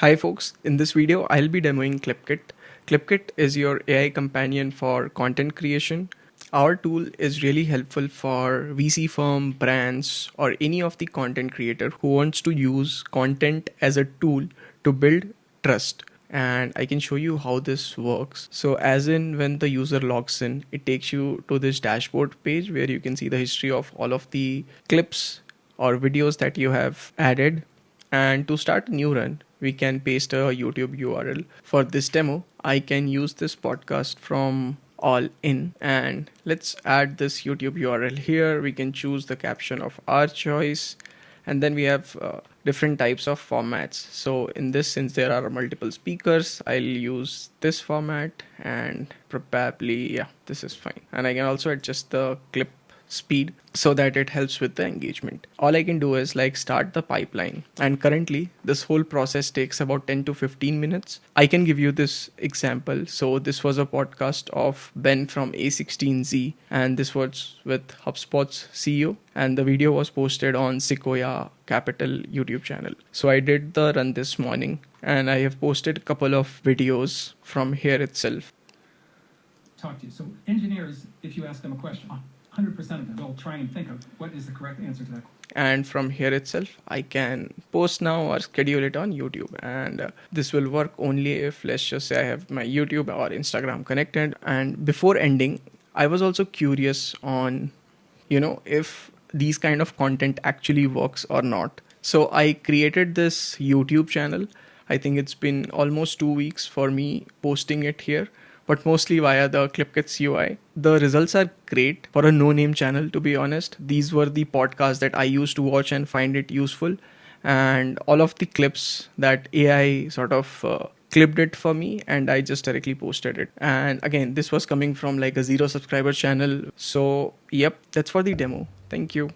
Hi folks, in this video I'll be demoing ClipKit. ClipKit is your AI companion for content creation. Our tool is really helpful for VC firm, brands, or any of the content creator who wants to use content as a tool to build trust. And I can show you how this works. So as in when the user logs in, it takes you to this dashboard page where you can see the history of all of the clips or videos that you have added. And to start a new run, we can paste a YouTube URL. For this demo, I can use this podcast from all in, and let's add this YouTube URL here. We can choose the caption of our choice, and then we have different types of formats. So in this, since there are multiple speakers, I'll use this format, and probably, yeah, this is fine. And I can also adjust the clip speed so that it helps with the engagement. All I can do is like start the pipeline, and currently this whole process takes about 10 to 15 minutes. I can give you this example. So this was a podcast of Ben from A16Z, and this was with HubSpot's CEO, and the video was posted on Sequoia Capital YouTube channel. So I did the run this morning, and I have posted a couple of videos from here itself. Talk to you. So engineers, if you ask them a question, 100% of them will try and think of what is the correct answer to that. And from here itself, I can post now or schedule it on YouTube. And this will work only if, let's just say, I have my YouTube or Instagram connected. And before ending, I was also curious on, if these kind of content actually works or not. So I created this YouTube channel. I think it's been almost 2 weeks for me posting it here, but mostly via the ClipKit's UI. The results are great for a no-name channel, to be honest. These were the podcasts that I used to watch and find it useful. And all of the clips that AI sort of clipped it for me, and I just directly posted it. And again, this was coming from like a 0 subscriber channel. So yep, that's for the demo. Thank you.